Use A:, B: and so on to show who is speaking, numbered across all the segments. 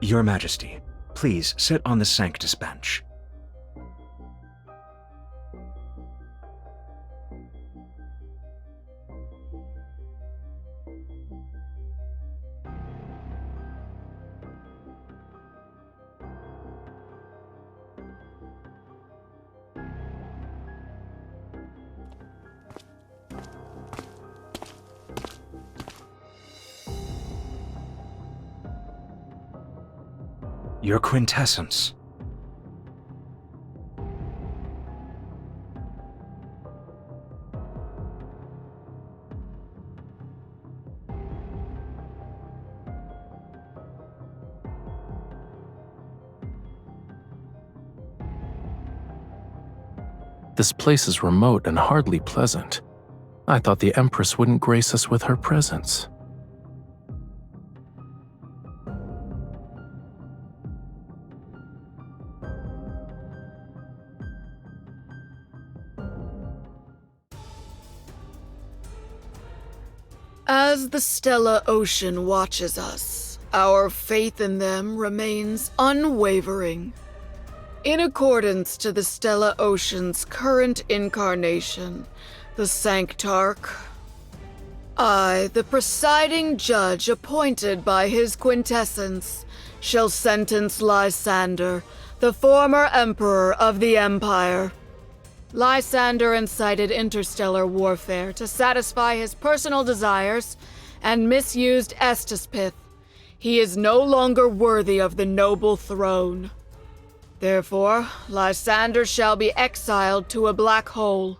A: Your Majesty, please sit on the Sanctus bench. Your quintessence.
B: This place is remote and hardly pleasant. I thought the Empress wouldn't grace us with her presence.
C: As the Stellar Ocean watches us, our faith in them remains unwavering. In accordance to the Stellar Ocean's current incarnation, the Sanctarch, I, the presiding judge appointed by his quintessence, shall sentence Lysander, the former emperor of the Empire. Lysander incited interstellar warfare to satisfy his personal desires and misused Estispith. He is no longer worthy of the noble throne. Therefore, Lysander shall be exiled to a black hole,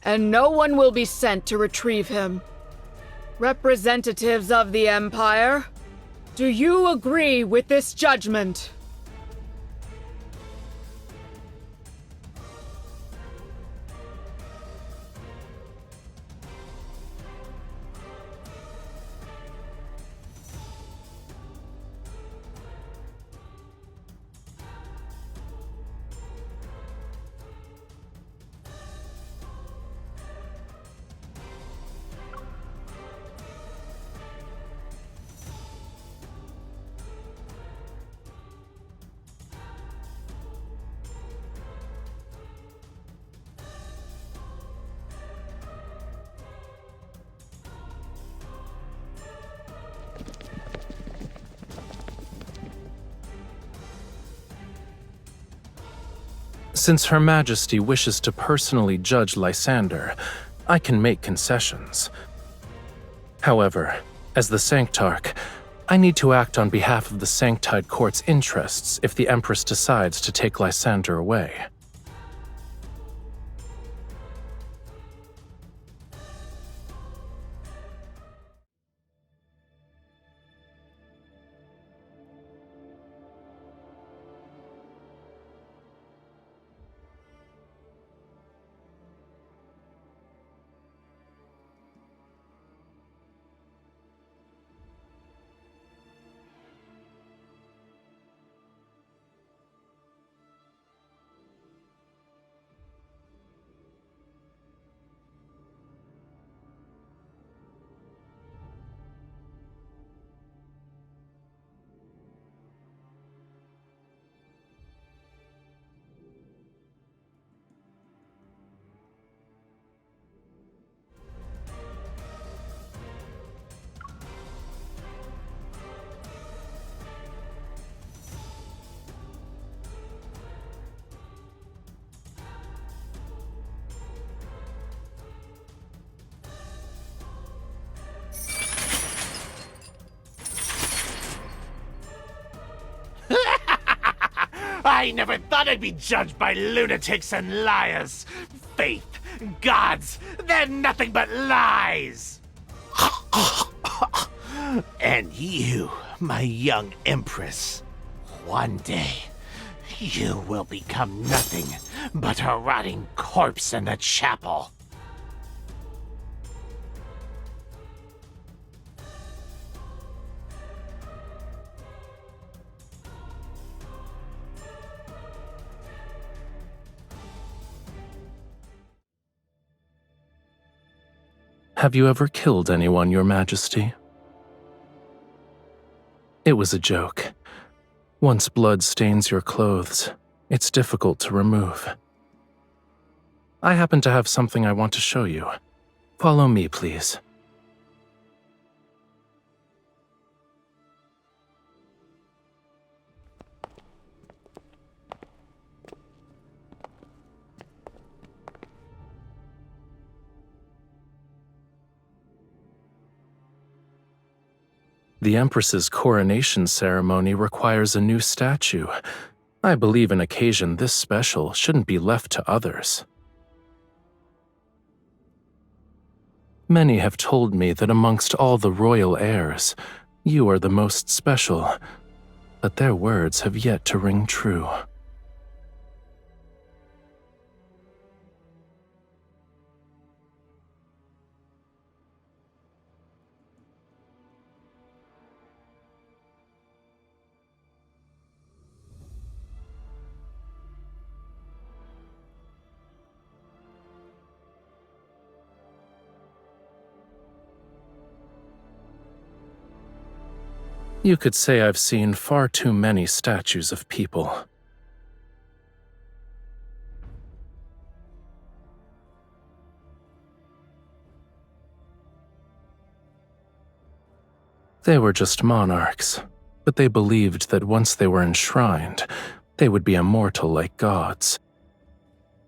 C: and no one will be sent to retrieve him. Representatives of the Empire, do you agree with this judgment?
B: Since Her Majesty wishes to personally judge Lysander, I can make concessions. However, as the Sanctarch, I need to act on behalf of the Sanctide Court's interests if the Empress decides to take Lysander away.
D: I never thought I'd be judged by lunatics and liars. Faith, gods, they're nothing but lies. And you, my young empress, one day, you will become nothing but a rotting corpse in the chapel.
B: Have you ever killed anyone, Your Majesty? It was a joke. Once blood stains your clothes, it's difficult to remove. I happen to have something I want to show you. Follow me, please. The Empress's coronation ceremony requires a new statue. I believe an occasion this special shouldn't be left to others. Many have told me that amongst all the royal heirs, you are the most special, but their words have yet to ring true. You could say I've seen far too many statues of people. They were just monarchs, but they believed that once they were enshrined, they would be immortal like gods.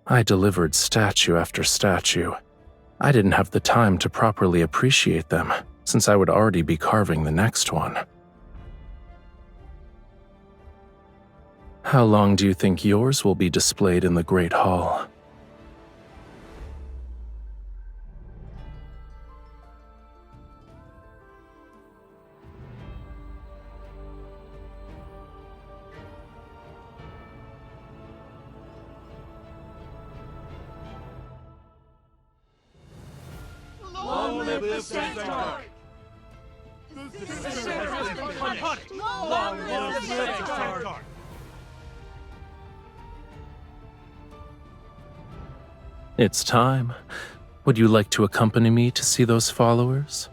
B: I delivered statue after statue. I didn't have the time to properly appreciate them, since I would already be carving the next one. How long do you think yours will be displayed in the Great Hall?
E: Long live the Centaur! The Centaur has been punished! Long live the Centaur!
B: It's time. Would you like to accompany me to see those followers?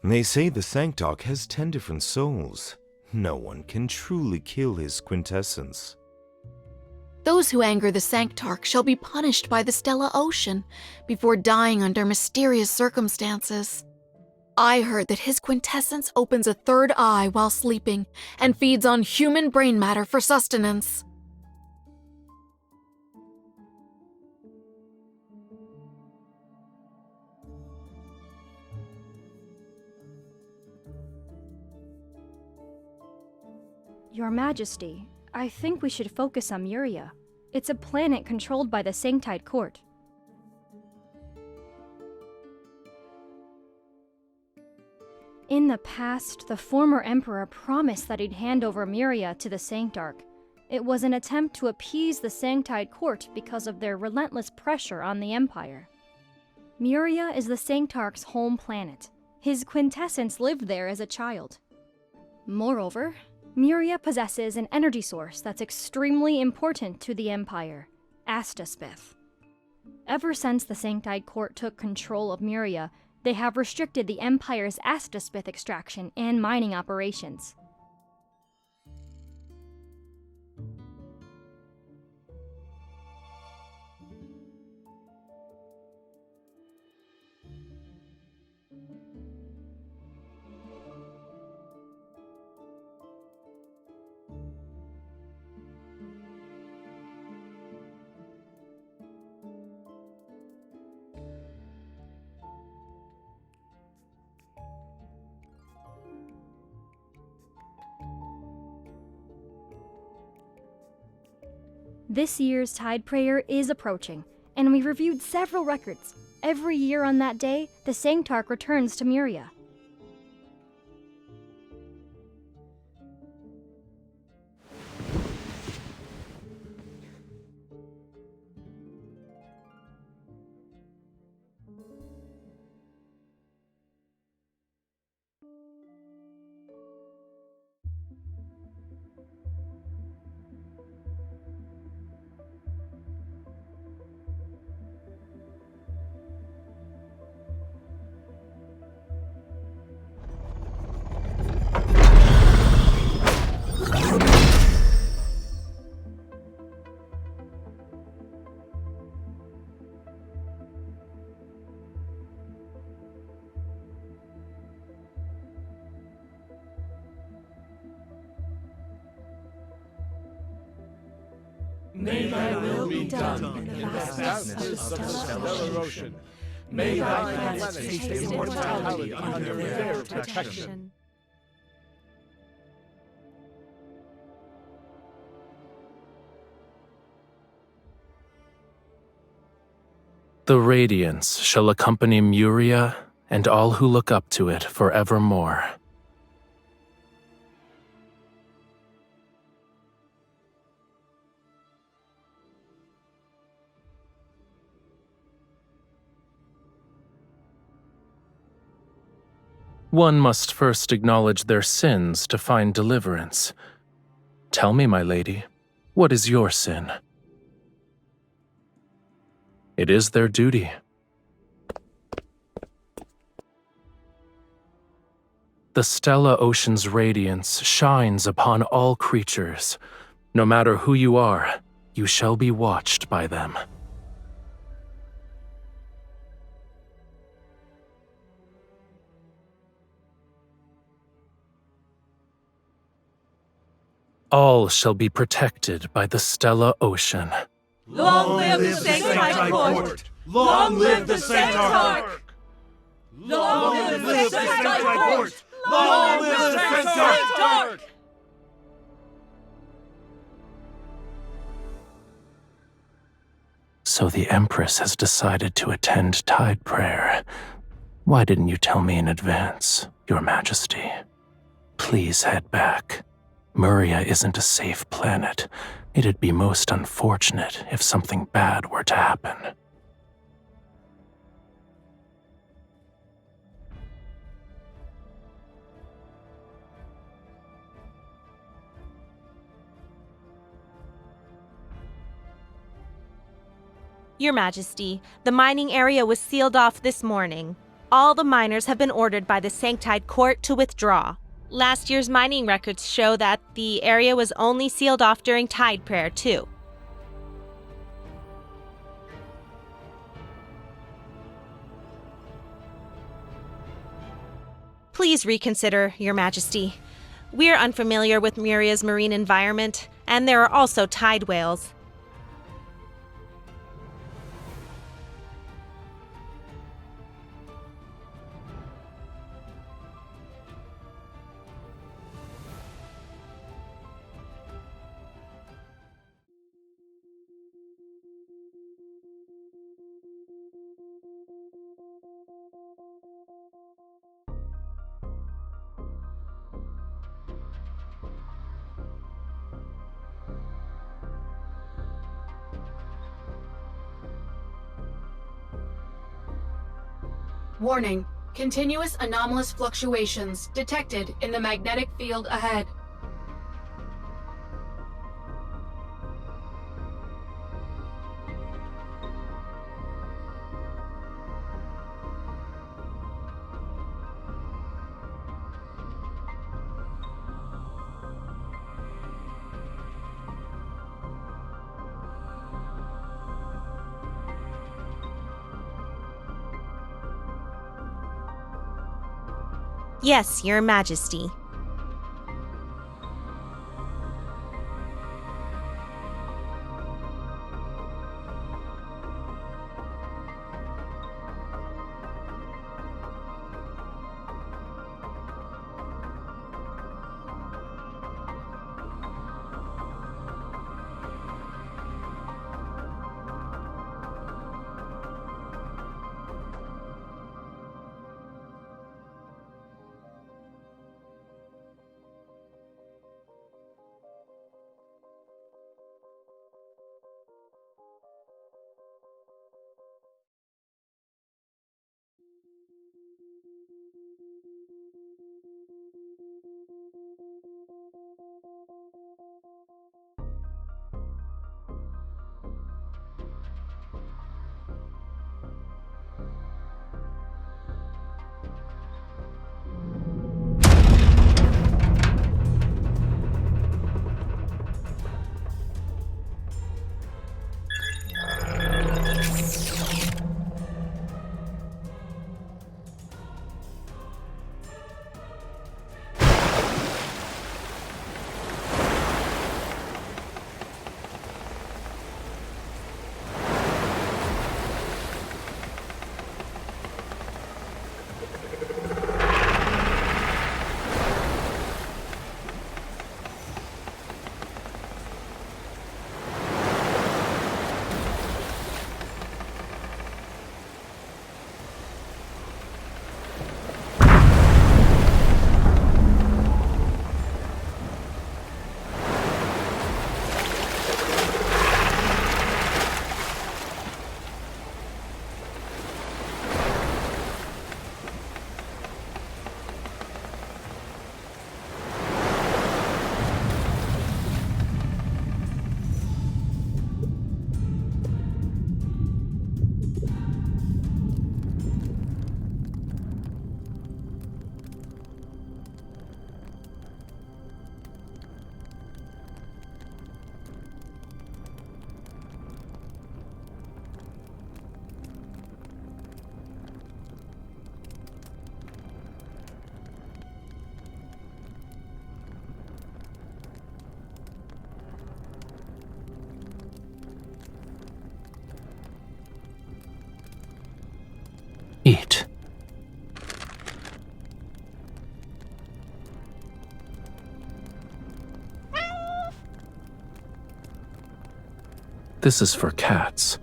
F: They say the Sanctarch has 10 different souls. No one can truly kill his quintessence.
C: Those who anger the Sanctarch shall be punished by the Stellar Ocean before dying under mysterious circumstances. I heard that his quintessence opens a third eye while sleeping and feeds on human brain matter for sustenance.
G: Your Majesty, I think we should focus on Memoria. It's a planet controlled by the Sanctite Court. In the past, the former Emperor promised that he'd hand over Memoria to the Sanctarch. It was an attempt to appease the Sanctite Court because of their relentless pressure on the Empire. Memoria is the Sanctarch's home planet. His quintessence lived there as a child. Moreover, Memoria possesses an energy source that's extremely important to the Empire, Astaspith. Ever since the Sanctite Court took control of Memoria, they have restricted the Empire's Astaspith extraction and mining operations. This year's Tideprayer is approaching, and we reviewed several records. Every year on that day, the Sanctarch returns to Memoria.
E: May thy will be done in the vastness of the stellar ocean. May thy planets taste immortality under their protection.
B: The radiance shall accompany Memoria and all who look up to it forevermore. One must first acknowledge their sins to find deliverance. Tell me, my lady, what is your sin? It is their duty. The Stella Ocean's radiance shines upon all creatures. No matter who you are, you shall be watched by them. All shall be protected by the Stella Ocean.
E: Long live the Sanctite Court! Long live the Sanctarch! Long live the Sanctite Court! Long live the Sanctarch!
B: So the Empress has decided to attend Tideprayer. Why didn't you tell me in advance, Your Majesty? Please head back. Memoria isn't a safe planet. It'd be most unfortunate if something bad were to happen.
H: Your Majesty, the mining area was sealed off this morning. All the miners have been ordered by the Sanctite Court to withdraw. Last year's mining records show that the area was only sealed off during Tideprayer, too. Please reconsider, Your Majesty. We're unfamiliar with Memoria's marine environment, and there are also tide whales.
C: Warning. Continuous anomalous fluctuations detected in the magnetic field ahead.
H: Yes, Your Majesty.
B: This is for cats.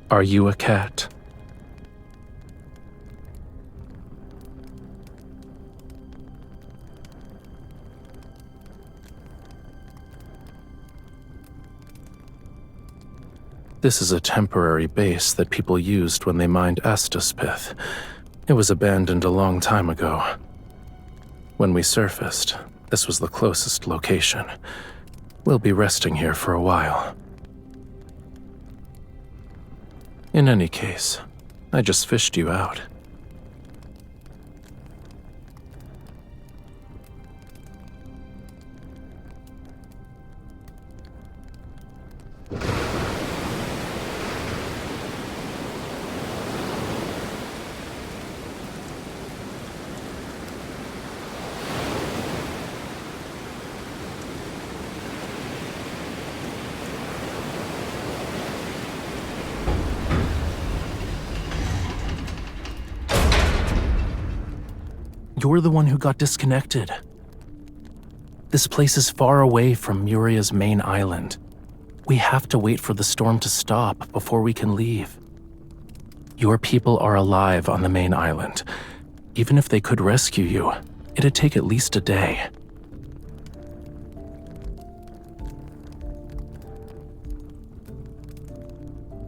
B: Are you a cat? This is a temporary base that people used when they mined Estus pith. It was abandoned a long time ago. When we surfaced, this was the closest location. We'll be resting here for a while. In any case, I just fished you out. You're the one who got disconnected. This place is far away from Memoria's main island. We have to wait for the storm to stop before we can leave. Your people are alive on the main island. Even if they could rescue you, it'd take at least a day.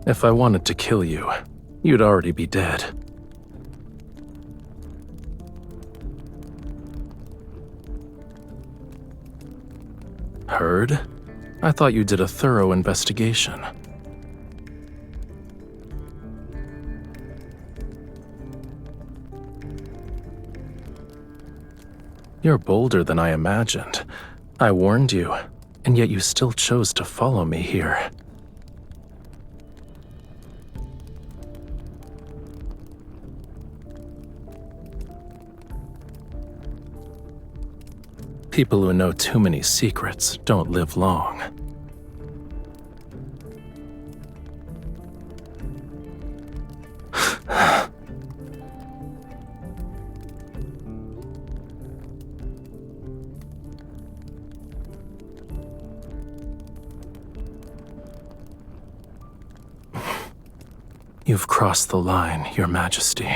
B: If I wanted to kill you, you'd already be dead. Heard? I thought you did a thorough investigation. You're bolder than I imagined. I warned you, and yet you still chose to follow me here. People who know too many secrets don't live long. You've crossed the line, Your Majesty.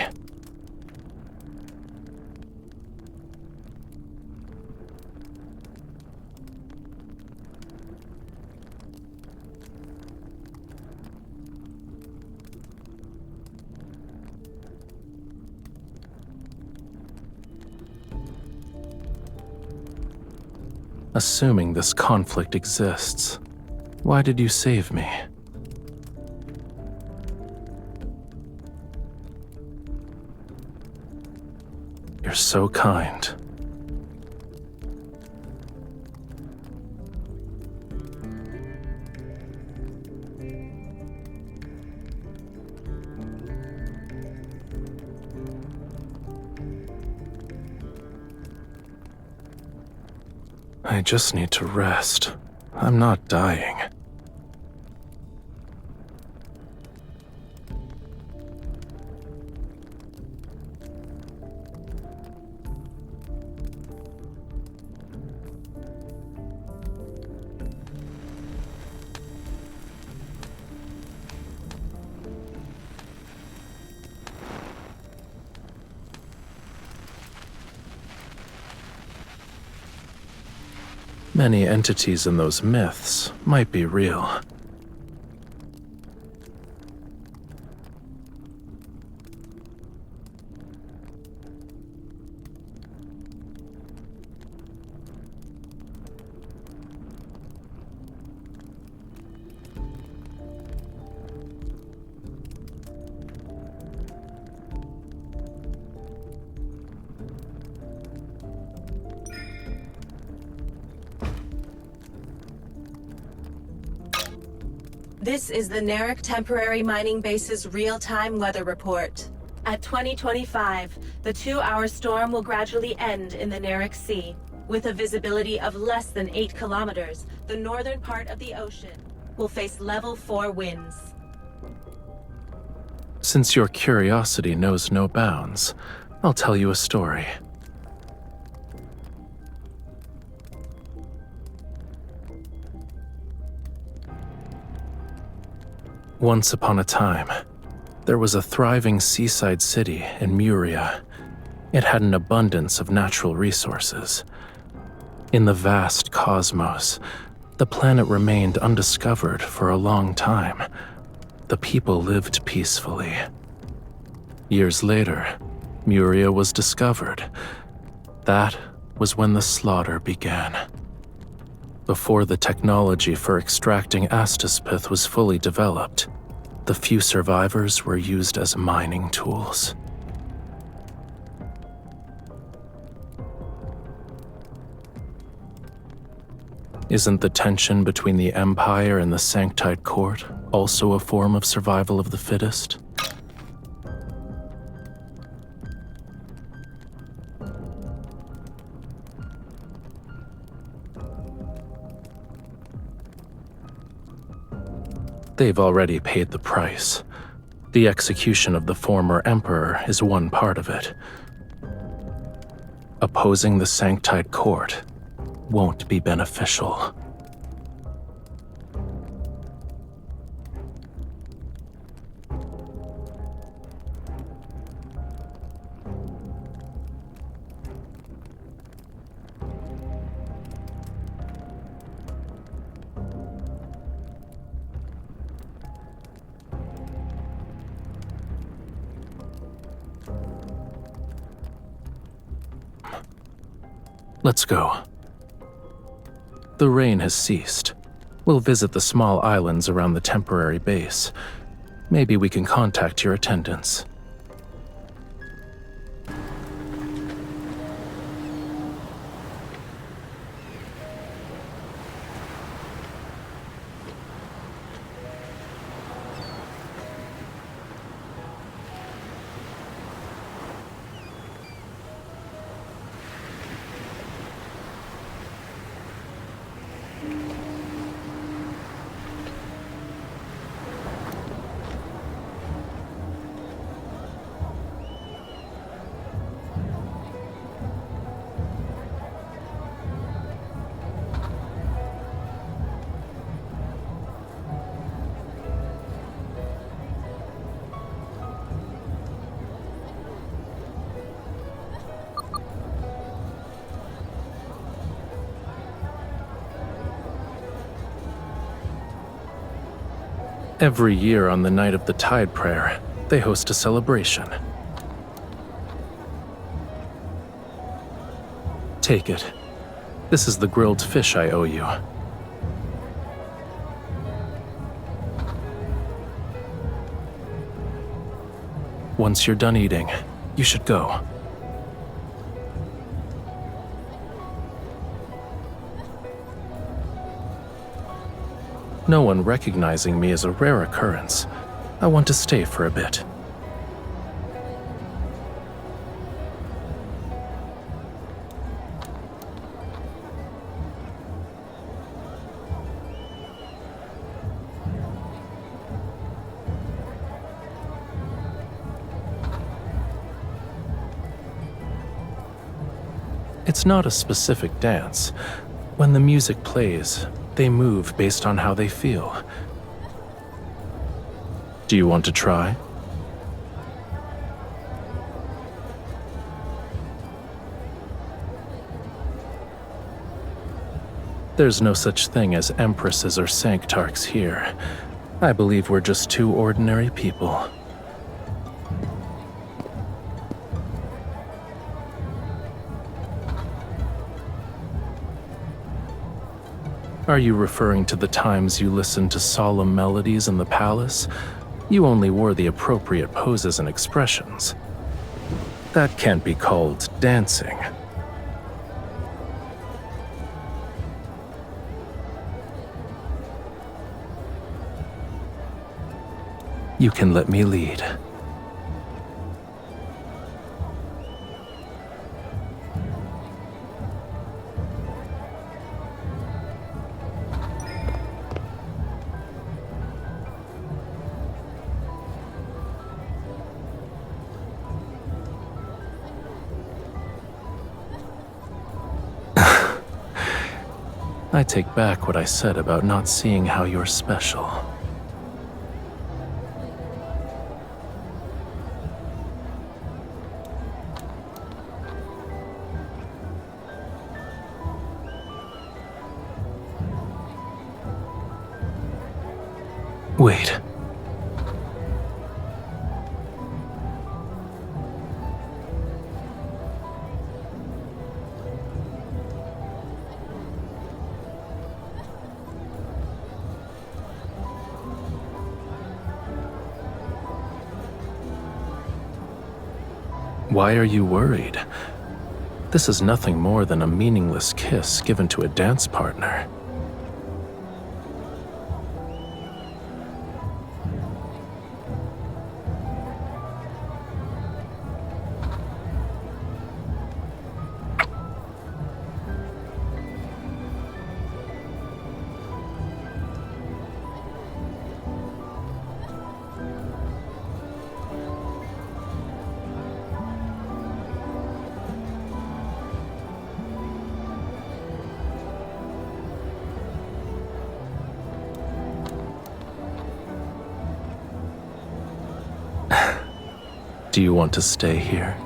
B: Assuming this conflict exists, why did you save me? You're so kind. I just need to rest. I'm not dying. Many entities in those myths might be real.
I: This is the Nerek Temporary Mining Base's real-time weather report. At 2025, the 2-hour storm will gradually end in the Nerek Sea. With a visibility of less than 8 kilometers, the northern part of the ocean will face level 4 winds.
B: Since your curiosity knows no bounds, I'll tell you a story. Once upon a time, there was a thriving seaside city in Memoria. It had an abundance of natural resources. In the vast cosmos, the planet remained undiscovered for a long time. The people lived peacefully. Years later, Memoria was discovered. That was when the slaughter began. Before the technology for extracting astaspith was fully developed, the few survivors were used as mining tools. Isn't the tension between the Empire and the Sanktide Court also a form of survival of the fittest? They've already paid the price. The execution of the former Emperor is one part of it. Opposing the Sanktide Court won't be beneficial. Let's go. The rain has ceased. We'll visit the small islands around the temporary base. Maybe we can contact your attendants. Every year on the night of the Tideprayer, they host a celebration. Take it. This is the grilled fish I owe you. Once you're done eating, you should go. No one recognizing me is a rare occurrence. I want to stay for a bit. It's not a specific dance. When the music plays, they move based on how they feel. Do you want to try? There's no such thing as empresses or sanctarchs here. I believe we're just two ordinary people. Are you referring to the times you listened to solemn melodies in the palace? You only wore the appropriate poses and expressions. That can't be called dancing. You can let me lead. I take back what I said about not seeing how you're special. Wait. Why are you worried? This is nothing more than a meaningless kiss given to a dance partner. Do you want to stay here?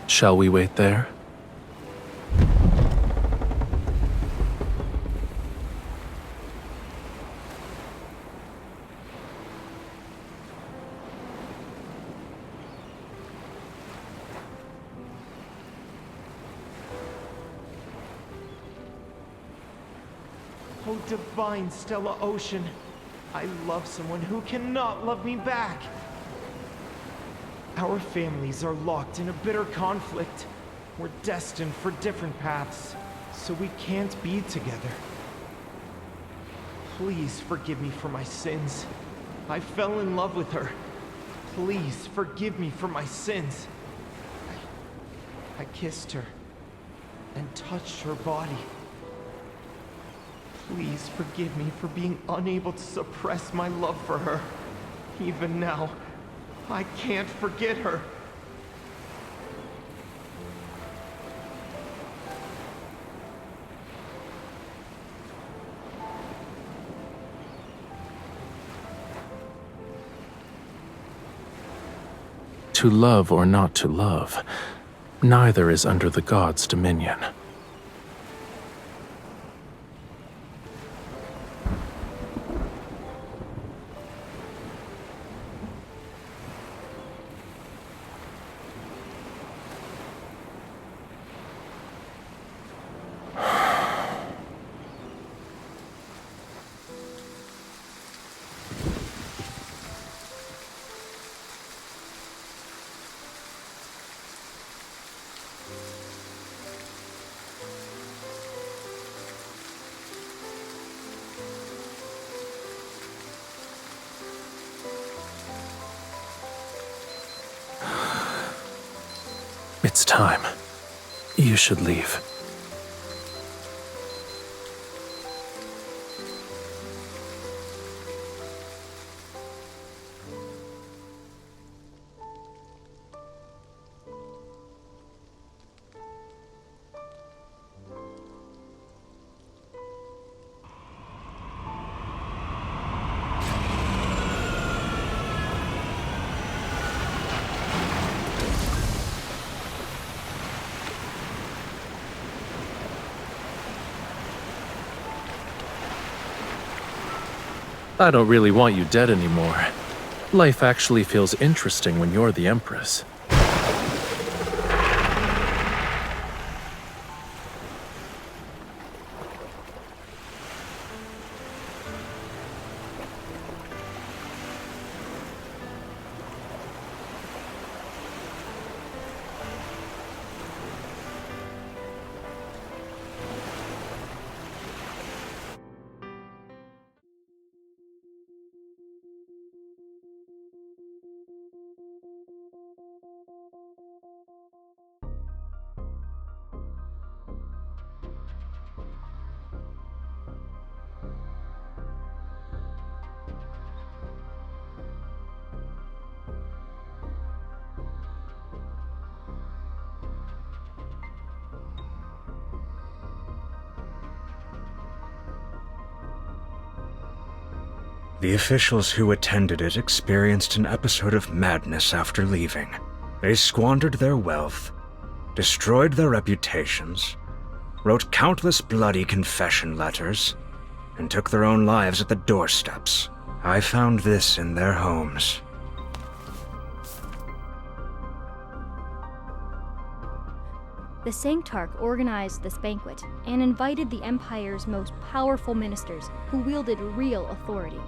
B: Shall we wait there?
F: Oh, divine Stella Ocean, I love someone who cannot love me back. Our families are locked in a bitter conflict. We're destined for different paths, so we can't be together. Please forgive me for my sins. I fell in love with her. Please forgive me for my sins. I kissed her and touched her body. Please forgive me for being unable to suppress my love for her. Even now, I can't forget her.
B: To love or not to love, neither is under the gods' dominion. It's time. You should leave. I don't really want you dead anymore. Life actually feels interesting when you're the Empress.
A: The officials who attended it experienced an episode of madness after leaving. They squandered their wealth, destroyed their reputations, wrote countless bloody confession letters, and took their own lives at the doorsteps. I found this in their homes.
G: The Sanctarch organized this banquet and invited the Empire's most powerful ministers who wielded real authority.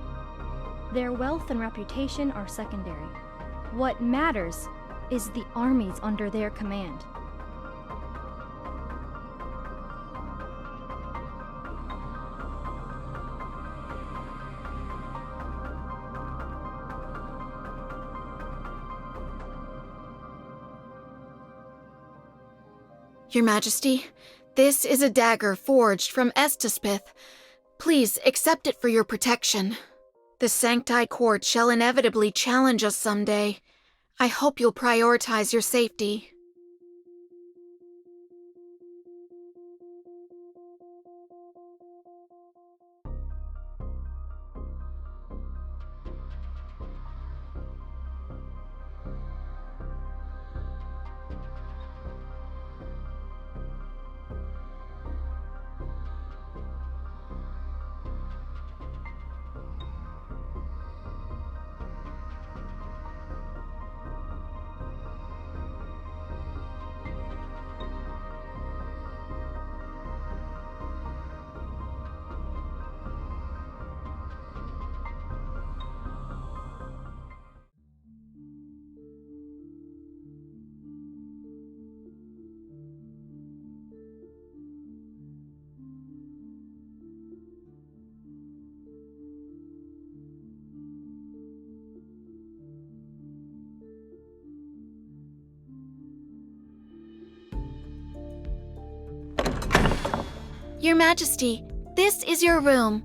G: Their wealth and reputation are secondary. What matters is the armies under their command.
C: Your Majesty, this is a dagger forged from Estaspith. Please accept it for your protection. The Sancti Court shall inevitably challenge us someday. I hope you'll prioritize your safety. Your Majesty, this is your room.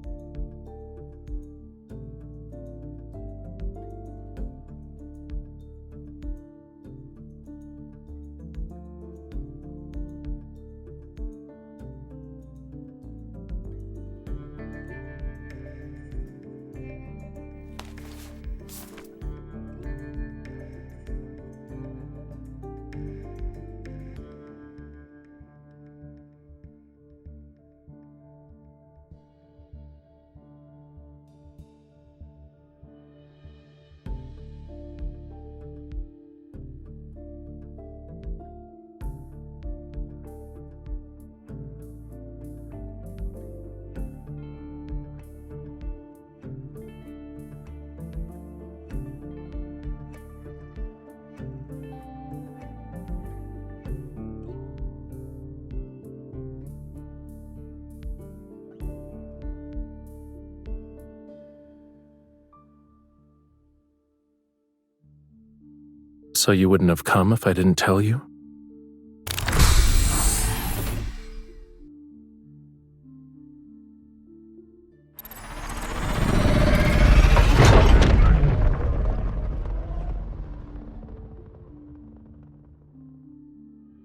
B: So you wouldn't have come if I didn't tell you?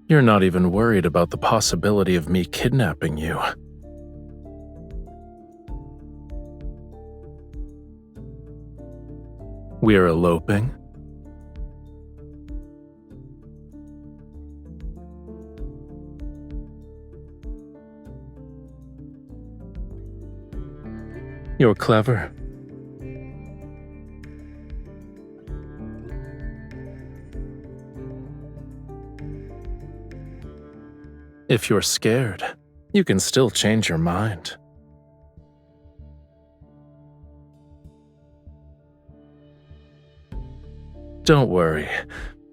B: You're not even worried about the possibility of me kidnapping you. We're eloping? You're clever. If you're scared, you can still change your mind. Don't worry,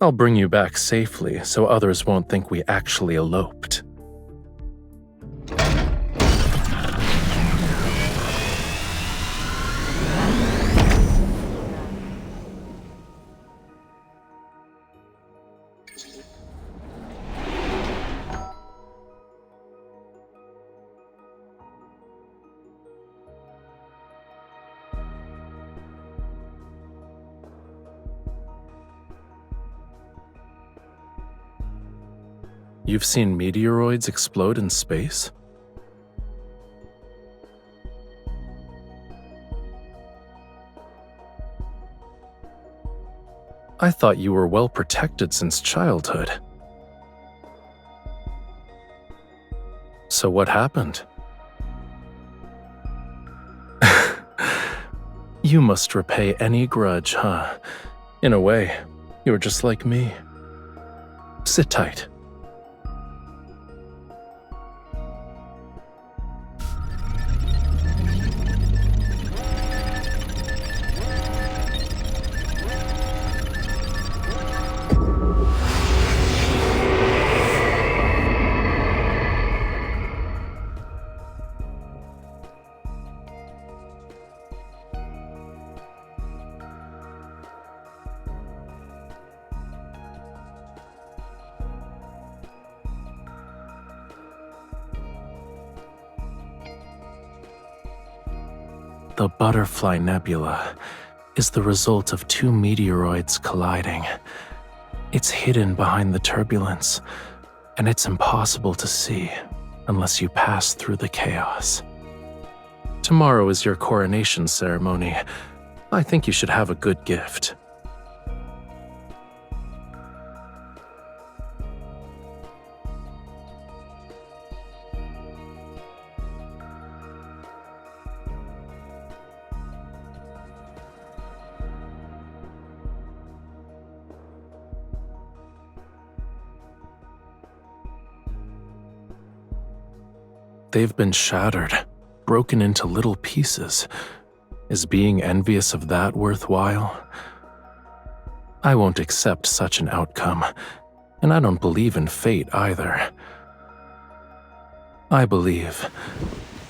B: I'll bring you back safely so others won't think we actually eloped. You've seen meteoroids explode in space? thought you were well protected since childhood. So what happened? You must repay any grudge, huh? In a way, you're just like me. Sit tight. The Butterfly Nebula is the result of two meteoroids colliding. It's hidden behind the turbulence, and it's impossible to see unless you pass through the chaos. Tomorrow is your coronation ceremony. I think you should have a good gift. They've been shattered, broken into little pieces. Is being envious of that worthwhile? I won't accept such an outcome, and I don't believe in fate either. I believe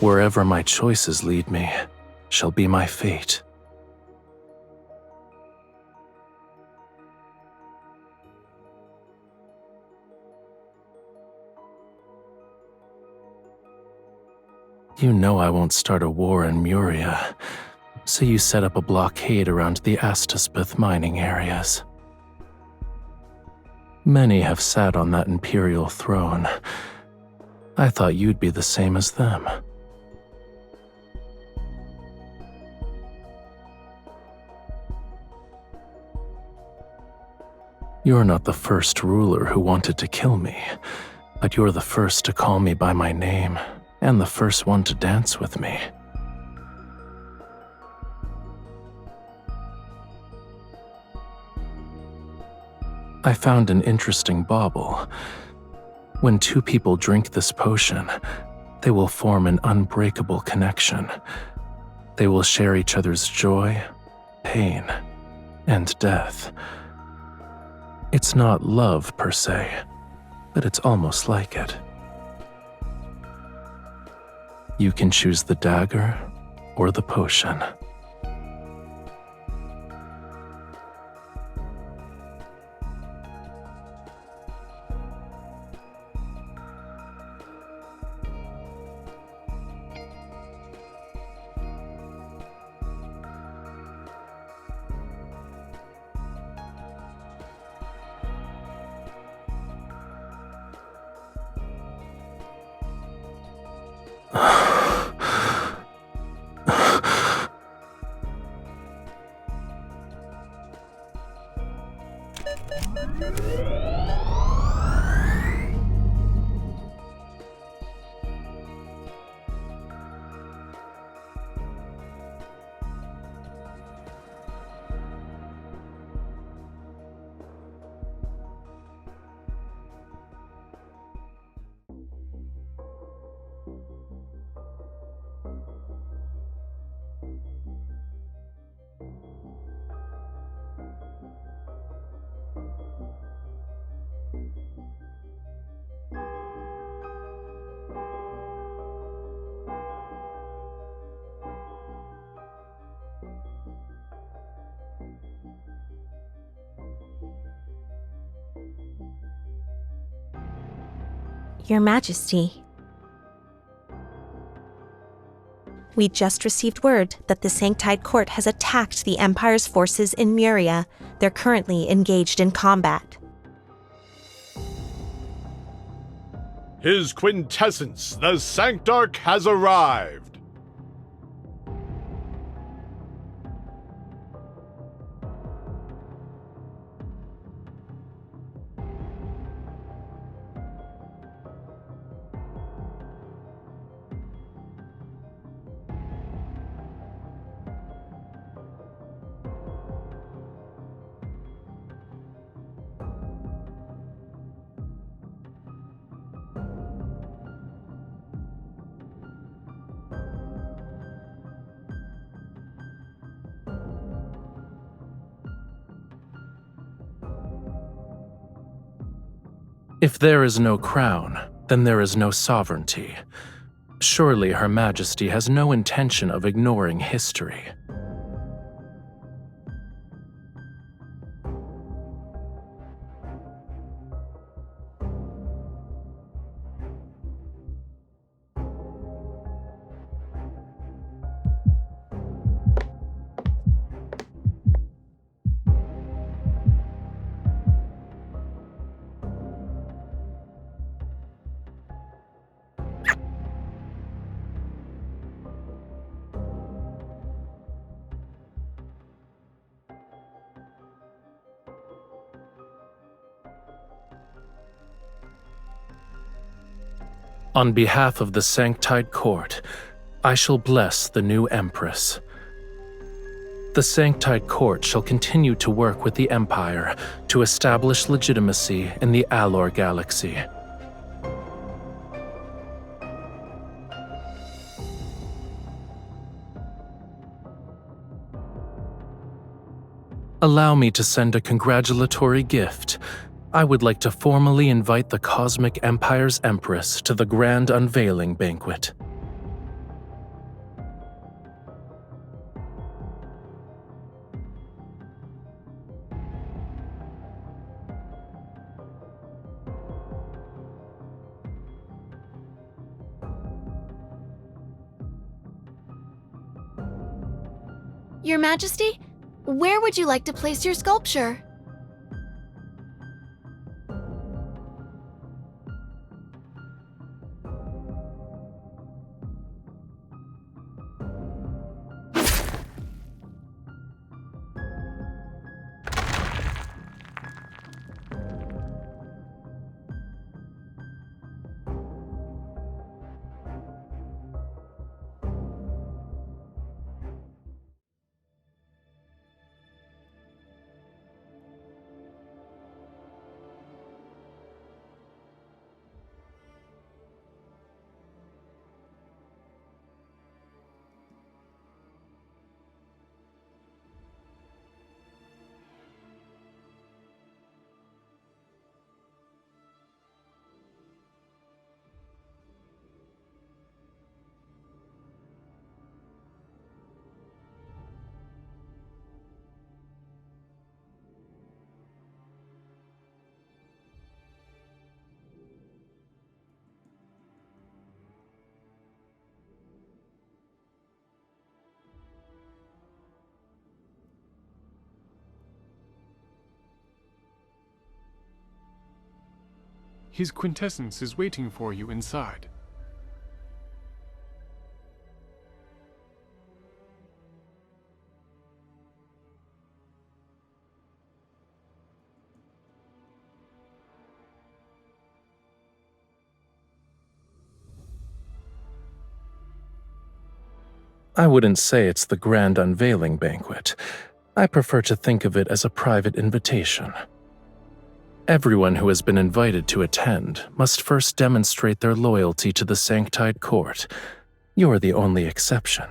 B: wherever my choices lead me shall be my fate. You know I won't start a war in Memoria, so you set up a blockade around the Astaspith mining areas. Many have sat on that imperial throne. I thought you'd be the same as them. You're not the first ruler who wanted to kill me, but you're the first to call me by my name, and the first one to dance with me. I found an interesting bauble. When two people drink this potion, they will form an unbreakable connection. They will share each other's joy, pain, and death. It's not love per se, but it's almost like it. You can choose the dagger or the potion.
H: Your Majesty. We just received word that the Sanctide Court has attacked the Empire's forces in Memoria. They're currently engaged in combat.
E: His quintessence, the Sanctarch, has arrived.
B: If there is no crown, then there is no sovereignty. Surely Her Majesty has no intention of ignoring history. On behalf of the Sanctide Court, I shall bless the new Empress. The Sanctide Court shall continue to work with the Empire to establish legitimacy in the Alor Galaxy. Allow me to send a congratulatory gift. I would like to formally invite the Cosmic Empire's Empress to the Grand Unveiling Banquet.
J: Your Majesty, where would you like to place your sculpture?
K: His quintessence is waiting for you inside.
B: I wouldn't say it's the Grand Unveiling Banquet. I prefer to think of it as a private invitation. Everyone who has been invited to attend must first demonstrate their loyalty to the Sanctide Court. You're the only exception.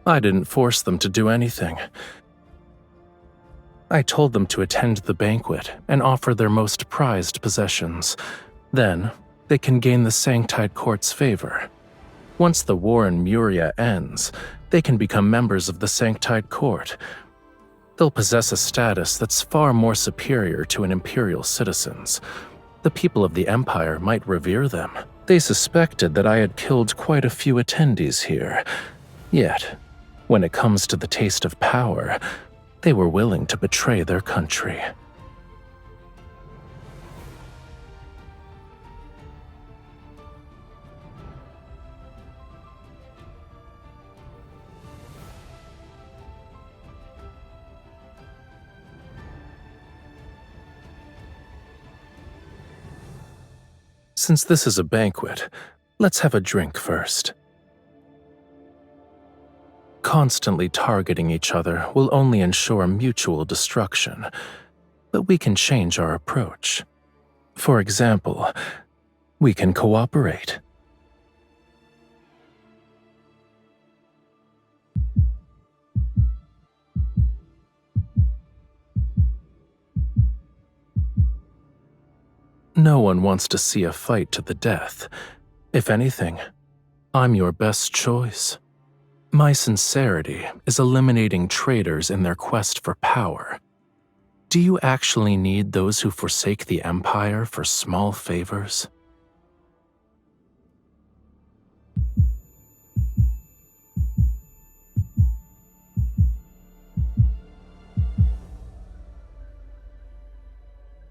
B: I didn't force them to do anything. I told them to attend the banquet and offer their most prized possessions. Then, they can gain the Sanctide Court's favor. Once the war in Memoria ends, they can become members of the Sanctide Court. They'll possess a status that's far more superior to an Imperial citizen's. The people of the Empire might revere them. They suspected that I had killed quite a few attendees here. Yet, when it comes to the taste of power, they were willing to betray their country. Since this is a banquet, let's have a drink first. Constantly targeting each other will only ensure mutual destruction, but we can change our approach. For example, we can cooperate. No one wants to see a fight to the death. If anything, I'm your best choice. My sincerity is eliminating traitors in their quest for power. Do you actually need those who forsake the Empire for small favors?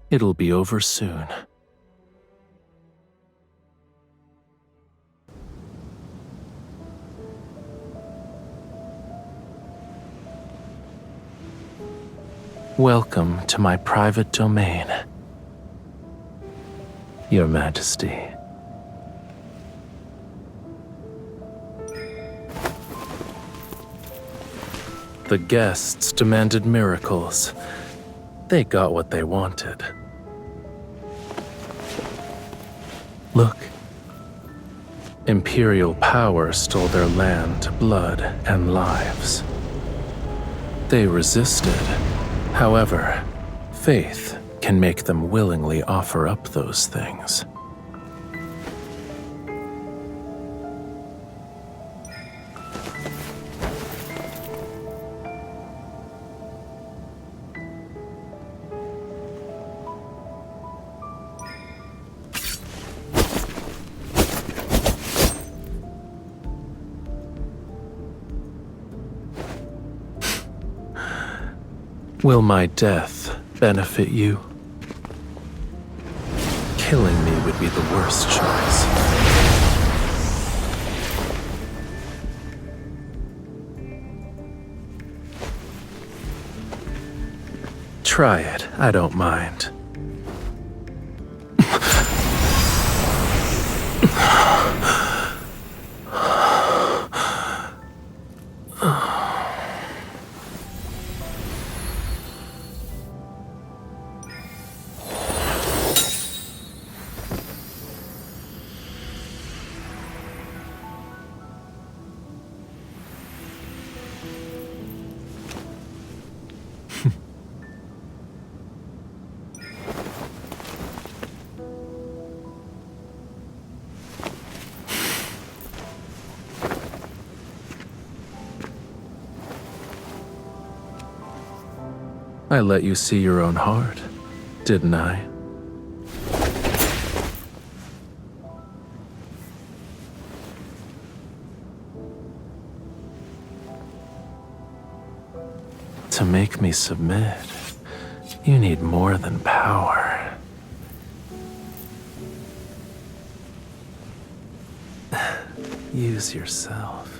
B: It'll be over soon. Welcome to my private domain, Your Majesty. The guests demanded miracles. They got what they wanted. Look. Imperial power stole their land, blood, and lives. They resisted. However, faith can make them willingly offer up those things. Will my death benefit you? Killing me would be the worst choice. Try it, I don't mind. I let you see your own heart, didn't I? To make me submit, you need more than power. Use yourself.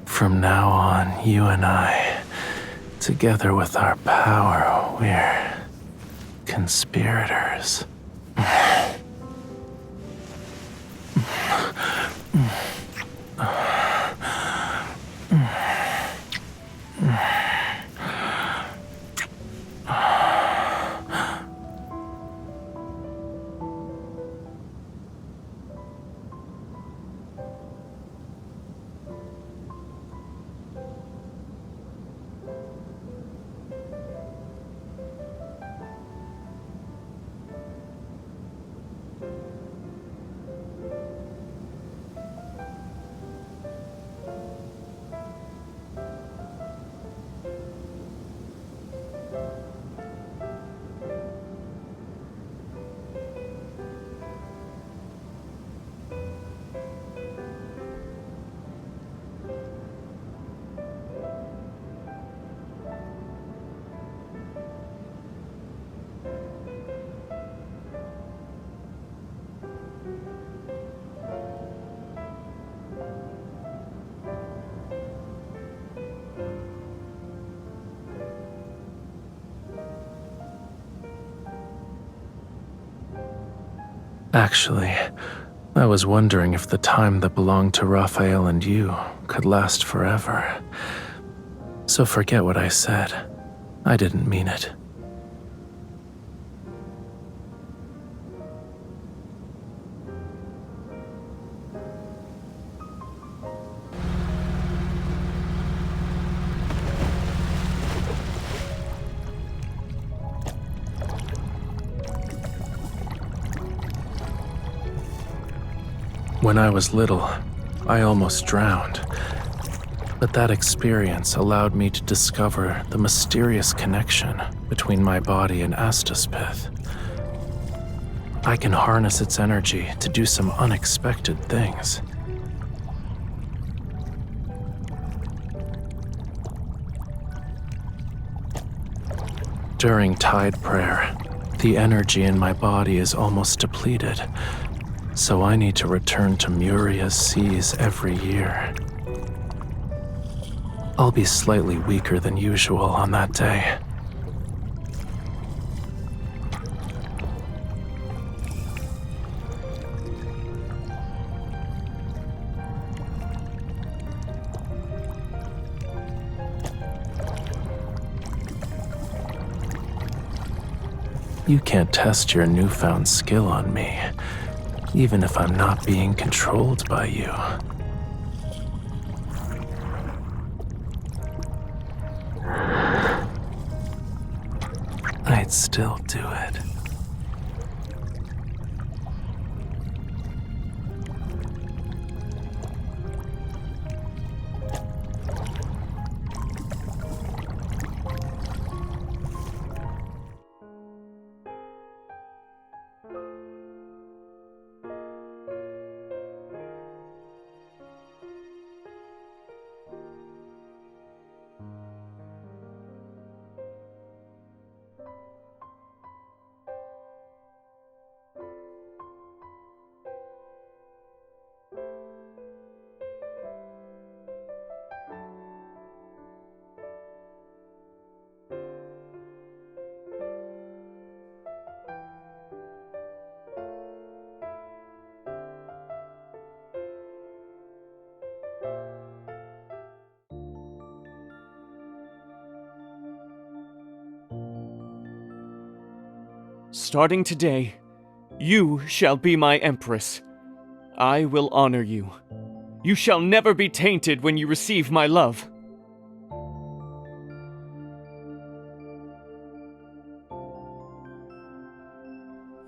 B: From now on, you and I, together with our power, we're conspirators. Actually, I was wondering if the time that belonged to Rafayel and you could last forever. So forget what I said. I didn't mean it. When I was little, I almost drowned. But that experience allowed me to discover the mysterious connection between my body and Astaspith. I can harness its energy to do some unexpected things. During Tideprayer, the energy in my body is almost depleted, so I need to return to Muria's seas every year. I'll be slightly weaker than usual on that day. You can't test your newfound skill on me, even if I'm not being controlled by you. I'd still do it.
L: Starting today, you shall be my empress. I will honor you. You shall never be tainted when you receive my love.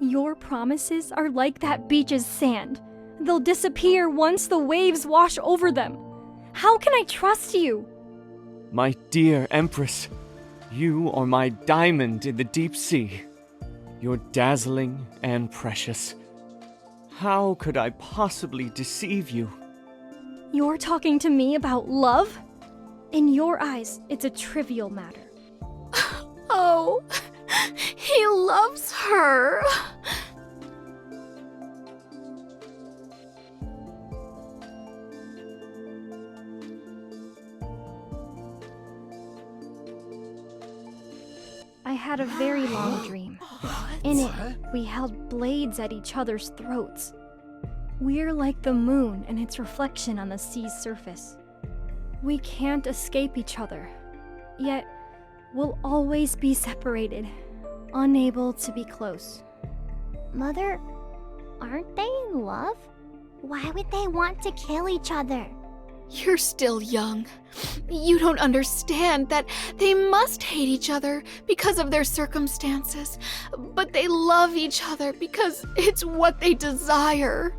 G: Your promises are like that beach's sand. They'll disappear once the waves wash over them. How can I trust you?
L: My dear empress, you are my diamond in the deep sea. You're dazzling and precious. How could I possibly deceive you?
G: You're talking to me about love? In your eyes, it's a trivial matter.
C: Oh, he loves her.
G: I had a very long dream. In it, we held blades at each other's throats. We're like the moon and its reflection on the sea's surface. We can't escape each other, yet we'll always be separated, unable to be close.
M: Mother, aren't they in love? Why would they want to kill each other?
C: You're still young. You don't understand that they must hate each other because of their circumstances, but they love each other because it's what they desire.